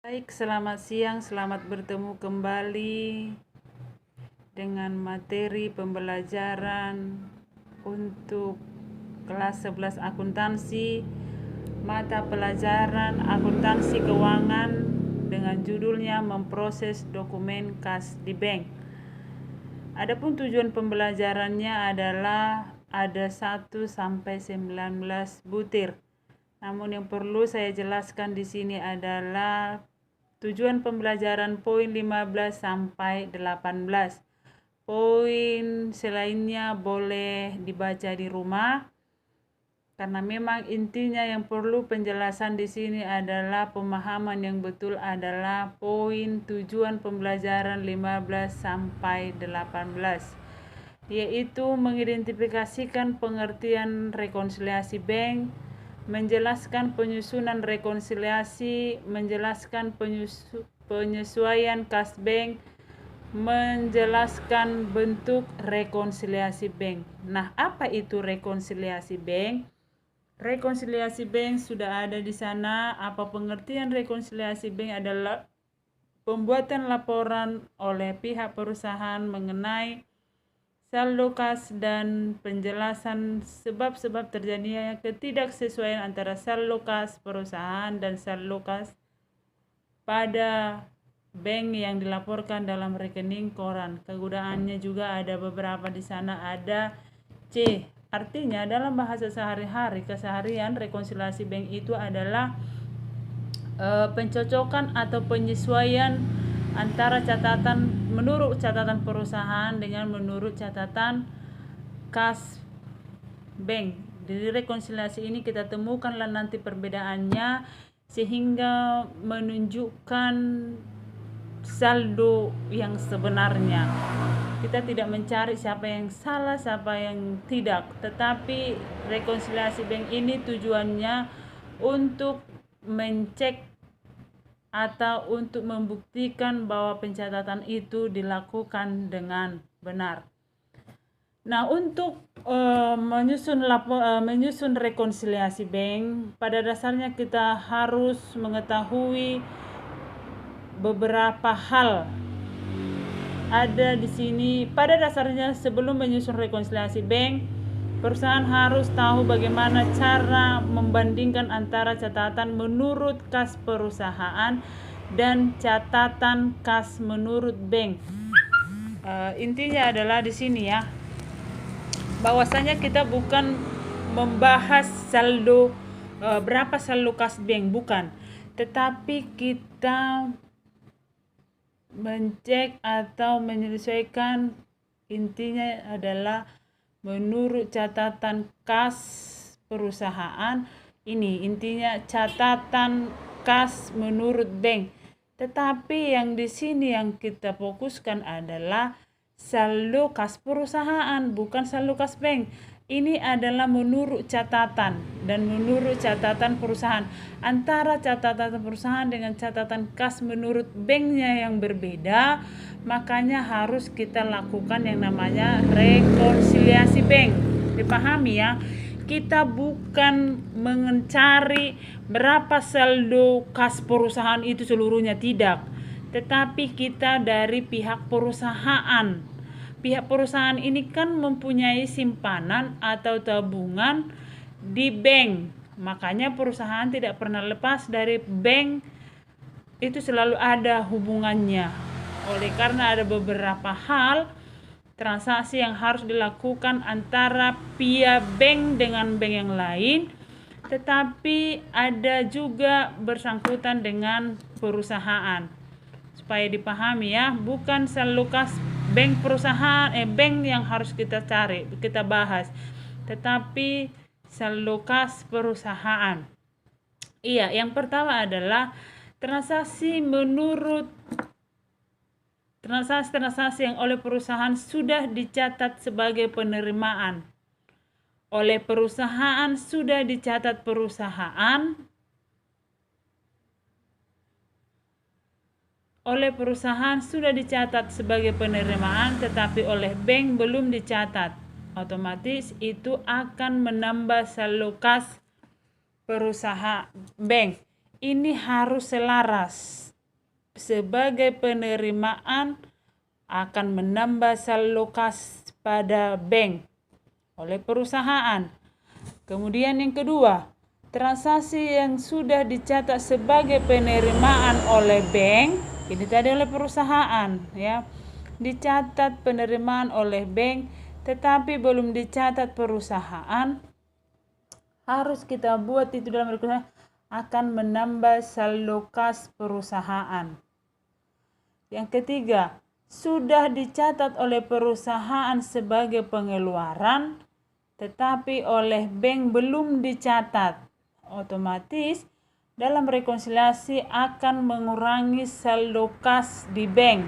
Baik, selamat siang, selamat bertemu kembali dengan materi pembelajaran untuk kelas 11 akuntansi, mata pelajaran akuntansi keuangan dengan judulnya memproses dokumen kas di bank. Adapun tujuan pembelajarannya adalah ada 1 sampai 19 butir. Namun yang perlu saya jelaskan di sini adalah tujuan pembelajaran poin 15 sampai 18. Poin selainnya boleh dibaca di rumah. Karena memang intinya yang perlu penjelasan di sini adalah pemahaman yang betul adalah poin tujuan pembelajaran 15 sampai 18, yaitu mengidentifikasikan pengertian rekonsiliasi bank, menjelaskan penyusunan rekonsiliasi, menjelaskan penyesuaian kas bank, menjelaskan bentuk rekonsiliasi bank. Nah, apa itu rekonsiliasi bank? Rekonsiliasi bank sudah ada di sana. Apa pengertian rekonsiliasi bank adalah pembuatan laporan oleh pihak perusahaan mengenai saldo kas dan penjelasan sebab-sebab terjadinya ketidaksesuaian antara saldo kas perusahaan dan saldo kas pada bank yang dilaporkan dalam rekening koran. Kegunaannya juga ada beberapa di sana, ada C. Artinya dalam bahasa sehari-hari keseharian rekonsiliasi bank itu adalah pencocokan atau penyesuaian antara catatan menurut catatan perusahaan dengan menurut catatan kas bank. Di rekonsiliasi ini kita temukanlah nanti perbedaannya sehingga menunjukkan saldo yang sebenarnya. Kita tidak mencari siapa yang salah, siapa yang tidak, tetapi rekonsiliasi bank ini tujuannya untuk mencek atau untuk membuktikan bahwa pencatatan itu dilakukan dengan benar. Nah, untuk menyusun rekonsiliasi bank, pada dasarnya kita harus mengetahui beberapa hal. Ada di sini, pada dasarnya sebelum menyusun rekonsiliasi bank, perusahaan harus tahu bagaimana cara membandingkan antara catatan menurut kas perusahaan dan catatan kas menurut bank. Intinya adalah di sini ya, bahwasanya kita bukan membahas saldo berapa saldo kas bank, bukan, tetapi kita mencek atau menyesuaikan. Intinya adalah menurut catatan kas perusahaan. Ini intinya catatan kas menurut bank. Tetapi yang di sini yang kita fokuskan adalah saldo kas perusahaan, bukan saldo kas bank. Ini adalah menurut catatan dan menurut catatan perusahaan. Antara catatan perusahaan dengan catatan kas menurut banknya yang berbeda, makanya harus kita lakukan yang namanya rekonsiliasi bank. Dipahami ya? Kita bukan mencari berapa saldo kas perusahaan itu seluruhnya, tidak. Tetapi kita dari pihak perusahaan. Pihak perusahaan ini kan mempunyai simpanan atau tabungan di bank. Makanya perusahaan tidak pernah lepas dari bank. Itu selalu ada hubungannya. Oleh karena ada beberapa hal transaksi yang harus dilakukan antara pihak bank dengan bank yang lain, tetapi ada juga bersangkutan dengan perusahaan. Supaya dipahami ya, bukan saldo kas bank perusahaan, bank yang harus kita cari, kita bahas, tetapi saldo kas perusahaan. Iya, yang pertama adalah transaksi yang oleh perusahaan sudah dicatat sebagai penerimaan. Oleh perusahaan sudah dicatat perusahaan. Oleh perusahaan sudah dicatat sebagai penerimaan, tetapi oleh bank belum dicatat. Otomatis itu akan menambah saldo kas perusahaan bank. Ini harus selaras sebagai penerimaan akan menambah saldo kas pada bank oleh perusahaan. Kemudian yang kedua, transaksi yang sudah dicatat sebagai penerimaan oleh bank, ini tadi oleh perusahaan ya. Dicatat penerimaan oleh bank tetapi belum dicatat perusahaan, harus kita buat itu dalam rekomendasi akan menambah saldo kas perusahaan. Yang ketiga, sudah dicatat oleh perusahaan sebagai pengeluaran tetapi oleh bank belum dicatat, otomatis dalam rekonsiliasi akan mengurangi saldo kas di bank.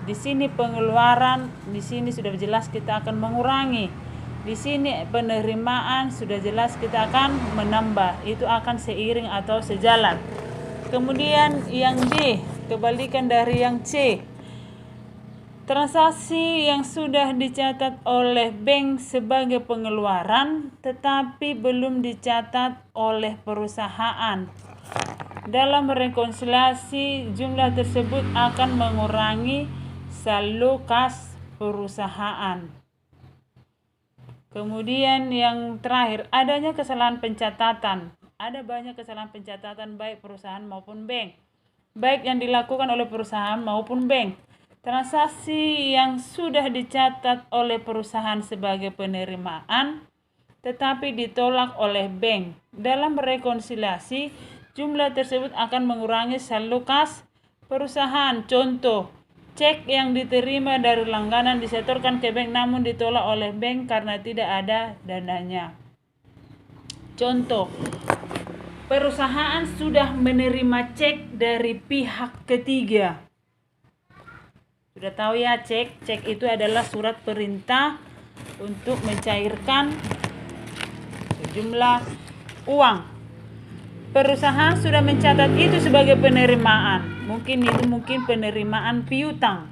Di sini pengeluaran, di sini sudah jelas kita akan mengurangi. Di sini penerimaan sudah jelas kita akan menambah. Itu akan seiring atau sejalan. Kemudian yang D, kebalikan dari yang C. Transaksi yang sudah dicatat oleh bank sebagai pengeluaran tetapi belum dicatat oleh perusahaan. Dalam rekonsiliasi, jumlah tersebut akan mengurangi saldo kas perusahaan. Kemudian yang terakhir, adanya kesalahan pencatatan. Ada banyak kesalahan pencatatan baik perusahaan maupun bank. Baik yang dilakukan oleh perusahaan maupun bank. Transaksi yang sudah dicatat oleh perusahaan sebagai penerimaan tetapi ditolak oleh bank. Dalam rekonsiliasi, jumlah tersebut akan mengurangi saldo kas perusahaan. Contoh, cek yang diterima dari langganan disetorkan ke bank namun ditolak oleh bank karena tidak ada dananya. Contoh, perusahaan sudah menerima cek dari pihak ketiga. Sudah tahu ya, cek itu adalah surat perintah untuk mencairkan sejumlah uang. Perusahaan sudah mencatat itu sebagai penerimaan. Mungkin penerimaan piutang.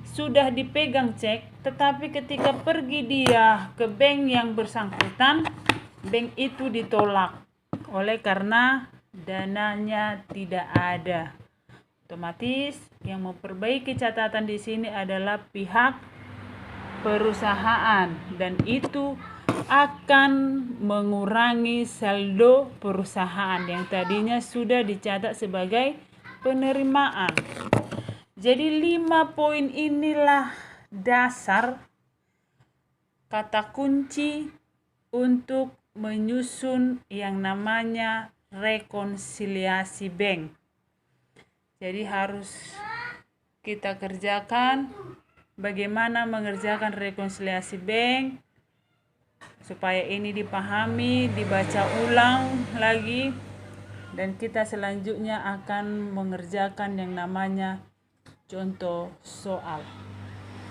Sudah dipegang cek, tetapi ketika pergi dia ke bank yang bersangkutan, bank itu ditolak oleh karena dananya tidak ada. Otomatis yang memperbaiki catatan di sini adalah pihak perusahaan dan itu akan mengurangi saldo perusahaan yang tadinya sudah dicatat sebagai penerimaan. Jadi 5 poin inilah dasar kata kunci untuk menyusun yang namanya rekonsiliasi bank. Jadi harus kita kerjakan bagaimana mengerjakan rekonsiliasi bank supaya ini dipahami, dibaca ulang lagi dan kita selanjutnya akan mengerjakan yang namanya contoh soal.